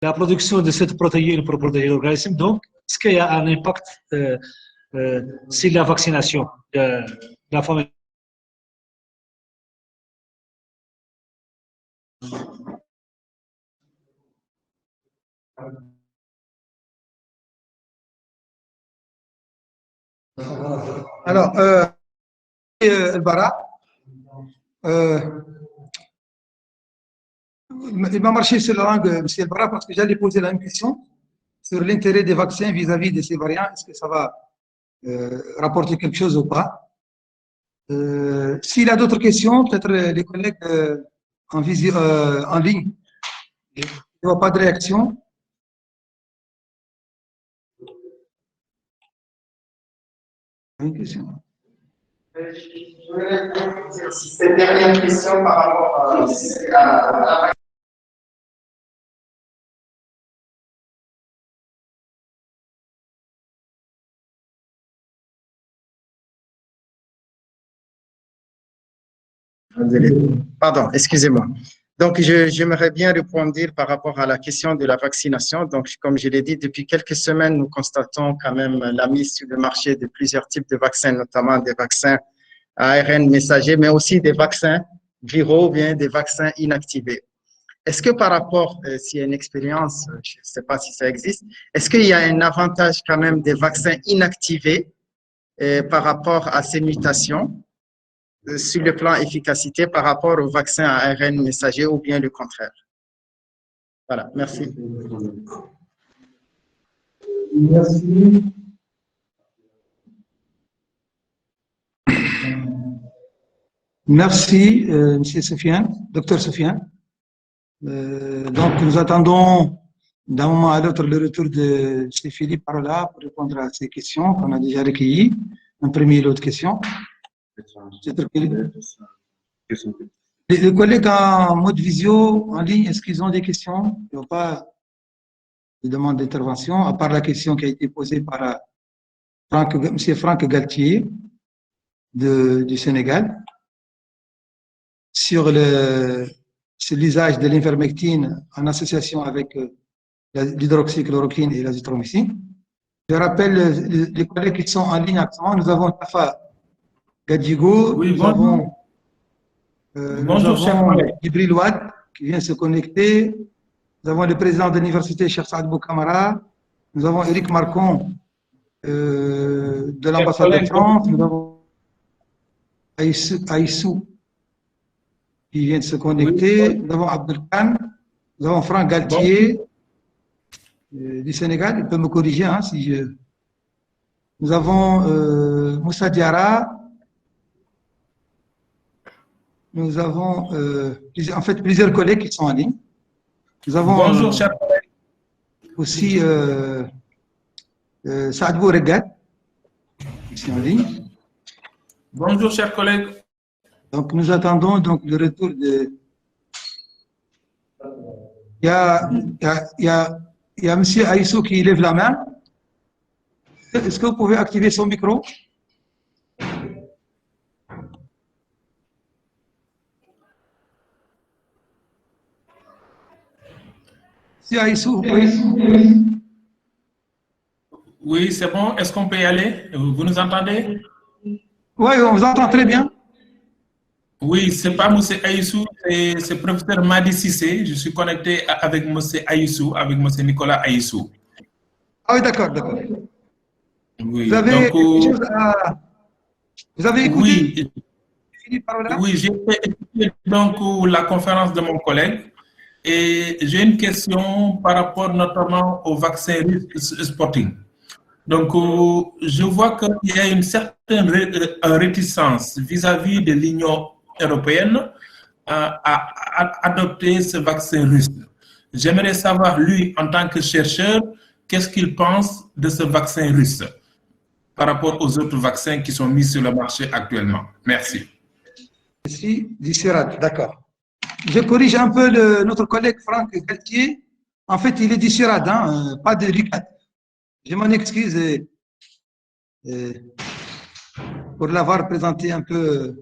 la production de cette protéine pour protéger l'organisme. Donc, est-ce qu'il y a un impact sur la vaccination de la famille? Alors, Bara, il m'a marché sur la langue, M. Bara, parce que j'allais poser la même question sur l'intérêt des vaccins vis-à-vis de ces variants. Est-ce que ça va rapporter quelque chose ou pas? S'il a d'autres questions, peut-être les collègues en ligne. Je ne vois pas de réaction. Une question. Je voudrais répondre sur cette dernière question par rapport à la Pardon, excusez-moi. Donc, j'aimerais bien répondre par rapport à la question de la vaccination. Donc, comme je l'ai dit, depuis quelques semaines, nous constatons quand même la mise sur le marché de plusieurs types de vaccins, notamment des vaccins à ARN messager, mais aussi des vaccins viraux ou bien des vaccins inactivés. Est-ce que par rapport, s'il y a une expérience, je ne sais pas si ça existe, est-ce qu'il y a un avantage quand même des vaccins inactivés par rapport à ces mutations sur le plan efficacité par rapport aux vaccins à ARN messager ou bien le contraire? Voilà, merci. Merci. Merci, M. Sofiane, Dr Sofiane. Donc, nous attendons d'un moment à l'autre le retour de M. Philippe Parola pour répondre à ces questions qu'on a déjà recueillies. Un premier et l'autre question. Les collègues en mode visio, en ligne, est-ce qu'ils ont des questions? Il n'y a pas de demande d'intervention, à part la question qui a été posée par M. Franck Galtier du Sénégal sur l'usage de l'invermectine en association avec l'hydroxychloroquine et l'azithromycine. Je rappelle les collègues qui sont en ligne actuellement. Nous avons Tafa Gadjigo, oui, nous avons Djibril Ouad qui vient se connecter. Nous avons le président de l'université, Cheikh Saad Boukamara. Nous avons Éric Marcon de l'ambassade de France. Nous avons Aïssou qui vient de se connecter. Nous avons Abdel Khan. Nous avons Franck Galtier du Sénégal. Il peut me corriger si je... Nous avons Moussa Diarra. Nous avons en fait plusieurs collègues qui sont en ligne. Nous avons bonjour, chers collègues. Aussi Saadbou Regat, ici en ligne. Bonjour, chers collègues. Donc, nous attendons donc le retour de... Il y a M. Aïssou qui lève la main. Est-ce que vous pouvez activer son micro? M. Aïssou, oui, c'est bon. Est-ce qu'on peut y aller? Vous nous entendez? Oui, on vous entend très bien. Oui, c'est pas M. Aïssou, c'est le professeur Madi Sissé. Je suis connecté avec M. Aïssou, avec M. Nicolas Aïssou. Ah oui, d'accord, d'accord. Oui, vous avez donc, quelque chose à... Vous avez écouté? Oui, Philippe Parola? oui, j'ai écouté donc la conférence de mon collègue et j'ai une question par rapport notamment au vaccin Sputnik. Donc, je vois qu'il y a une certaine réticence vis-à-vis de l'Union européenne à adopter ce vaccin russe. J'aimerais savoir, lui, en tant que chercheur, qu'est-ce qu'il pense de ce vaccin russe par rapport aux autres vaccins qui sont mis sur le marché actuellement. Merci. Merci, Dissirat, d'accord. Je corrige un peu notre collègue Franck Galtier. En fait, il est Dissirat, pas de Ricat. Je m'en excuse pour l'avoir présenté un peu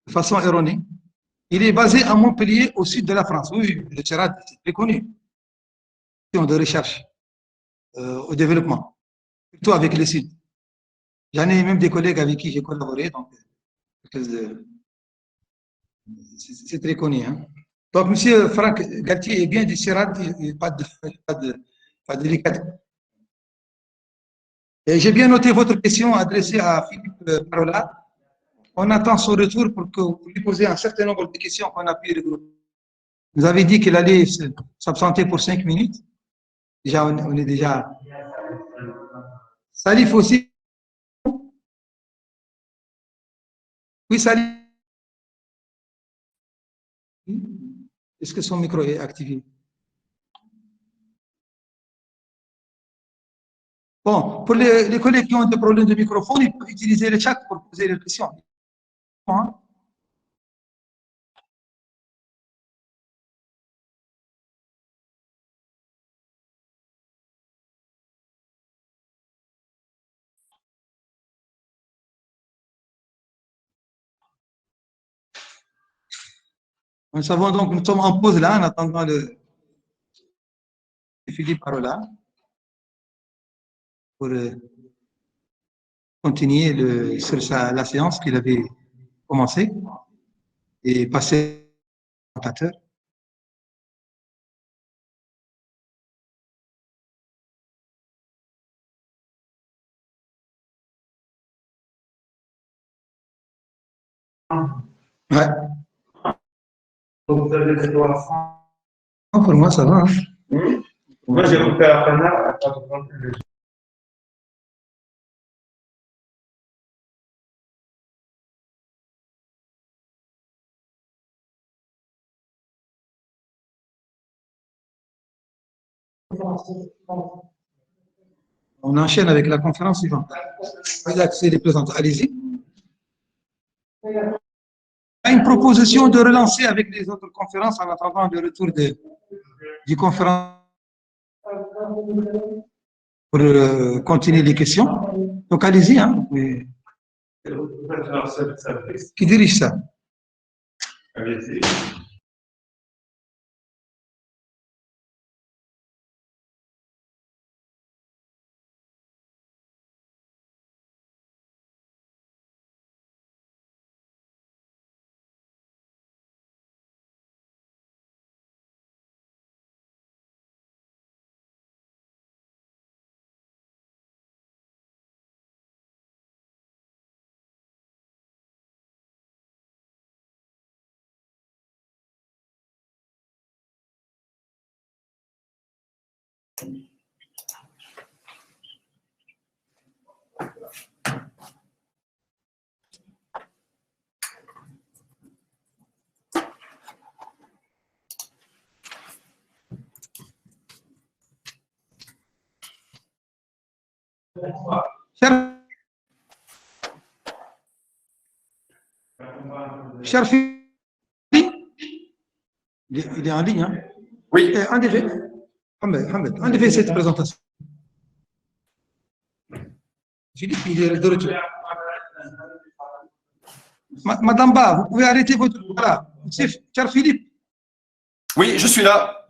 de façon erronée. Il est basé à Montpellier, au sud de la France. Oui, le Tchad, c'est très connu. de recherche au développement, surtout avec les Sud. J'en ai même des collègues avec qui j'ai collaboré, donc c'est très connu. Hein. Donc, M. Franck Galtier est bien du CIRAD, pas de délicatesse. J'ai bien noté votre question adressée à Philippe Parola. On attend son retour pour que vous lui posiez un certain nombre de questions qu'on a pu regrouper. Vous avez dit qu'il allait s'absenter pour 5 minutes. Déjà, on est déjà. Salif aussi. Oui, Salif. Est-ce que son micro est activé? Bon, pour les collègues qui ont des problèmes de microphone, ils peuvent utiliser le chat pour poser les questions. Hein? Nous savons donc, nous sommes en pause là, en attendant le Philippe Parola pour continuer sur la séance qu'il avait commencée et passer au présentateur. Ouais. Donc, vous avez des doigts. Non, pour moi, ça va. Hein. Moi, j'ai coupé la panne. On enchaîne avec la conférence suivante. Accès des présentations. Allez-y. Il y a une proposition de relancer avec les autres conférences en attendant le retour du conférence pour continuer les questions. Donc, allez-y. Hein. Qui dirige ça? Cher Philippe, il est en ligne. Hein? Oui. En effet, cette présentation. Philippe, il est de retour. Madame Ba, vous pouvez arrêter votre. Voilà. Cher Philippe. Oui, je suis là.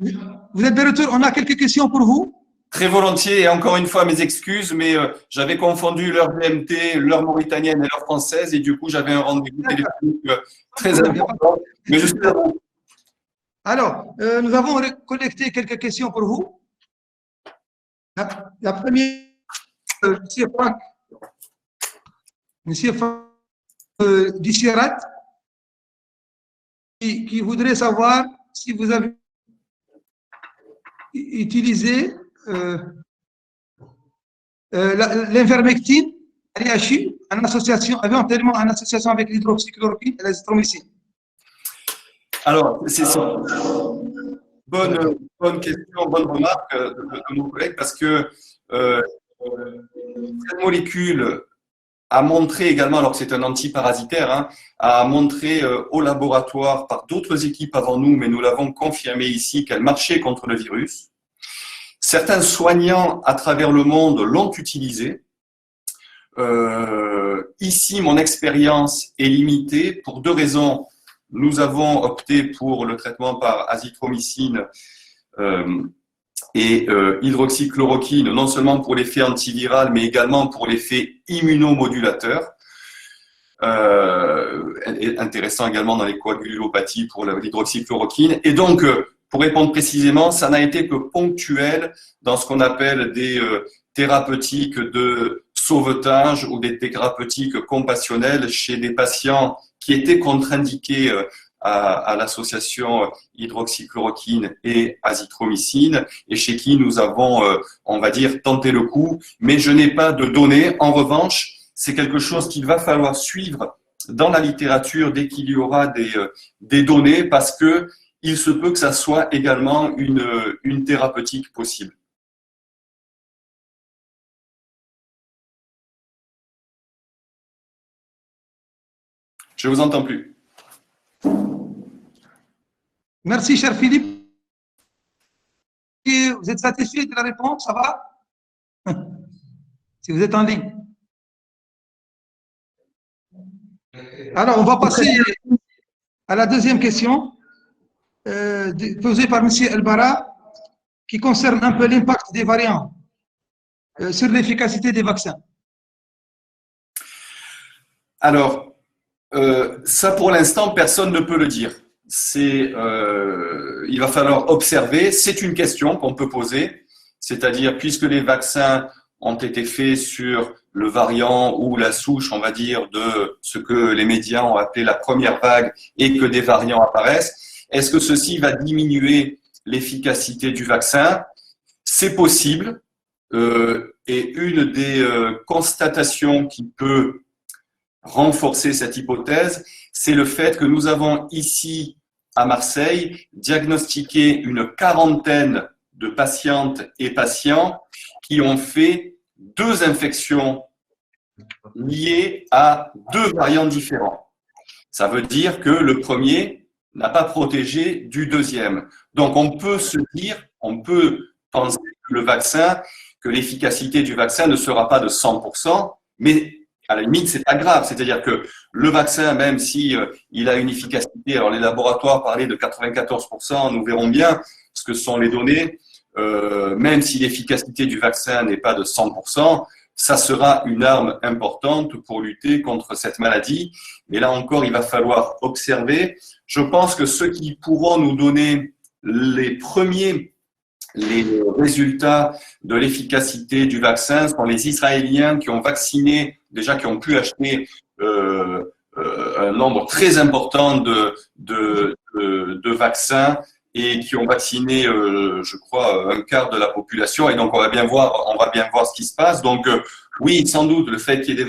Vous êtes de retour. On a quelques questions pour vous. Très volontiers, et encore une fois, mes excuses, mais j'avais confondu l'heure GMT, l'heure mauritanienne et l'heure française, et du coup, j'avais un rendez-vous téléphonique très important. Mais je suis là. Alors, nous avons collecté quelques questions pour vous. La première, Monsieur Franck du CIRAD, qui voudrait savoir si vous avez utilisé l'invermectine, l'IHU, en association, éventuellement en association avec l'hydroxychloroquine et l'azithromycine. Alors, c'est une bonne question, bonne remarque de mon collègue, parce que cette molécule a montré également, alors que c'est un antiparasitaire, hein, a montré au laboratoire par d'autres équipes avant nous, mais nous l'avons confirmé ici, qu'elle marchait contre le virus. Certains soignants à travers le monde l'ont utilisée. Ici, mon expérience est limitée pour deux raisons. Nous avons opté pour le traitement par azithromycine et hydroxychloroquine, non seulement pour l'effet antiviral, mais également pour l'effet immunomodulateur. Intéressant également dans les coagulopathies pour l'hydroxychloroquine. Et donc, pour répondre précisément, ça n'a été que ponctuel dans ce qu'on appelle des thérapeutiques de sauvetage ou des thérapeutiques compassionnelles chez des patients qui étaient contre-indiqués à l'association hydroxychloroquine et azithromycine et chez qui nous avons, on va dire, tenté le coup. Mais je n'ai pas de données. En revanche, c'est quelque chose qu'il va falloir suivre dans la littérature dès qu'il y aura des données parce que il se peut que ça soit également une thérapeutique possible. Je ne vous entends plus. Merci, cher Philippe. Et vous êtes satisfait de la réponse? Ça va? Si vous êtes en ligne. Alors, on va passer à la deuxième question posée par M. Elbara qui concerne un peu l'impact des variants sur l'efficacité des vaccins. Alors, ça pour l'instant, personne ne peut le dire. Il va falloir observer. C'est une question qu'on peut poser, c'est-à-dire puisque les vaccins ont été faits sur le variant ou la souche, on va dire, de ce que les médias ont appelé la première vague et que des variants apparaissent, est-ce que ceci va diminuer l'efficacité du vaccin? C'est possible. Et une des constatations qui peut renforcer cette hypothèse, c'est le fait que nous avons ici à Marseille diagnostiqué une quarantaine de patientes et patients qui ont fait 2 infections liées à 2 variants différents. Ça veut dire que le premier n'a pas protégé du deuxième. Donc on peut se dire, on peut penser que l'efficacité du vaccin ne sera pas de 100%, mais à la limite, c'est pas grave. C'est-à-dire que le vaccin, même si il a une efficacité, alors les laboratoires parlaient de 94%, nous verrons bien ce que sont les données. Même si l'efficacité du vaccin n'est pas de 100%, ça sera une arme importante pour lutter contre cette maladie. Mais là encore, il va falloir observer. Je pense que ceux qui pourront nous donner les résultats de l'efficacité du vaccin sont les Israéliens qui ont vacciné, déjà qui ont pu acheter un nombre très important de vaccins et qui ont vacciné, je crois, un quart de la population. Et donc, on va bien voir ce qui se passe. Donc, oui, sans doute, le fait qu'il y ait des vaccins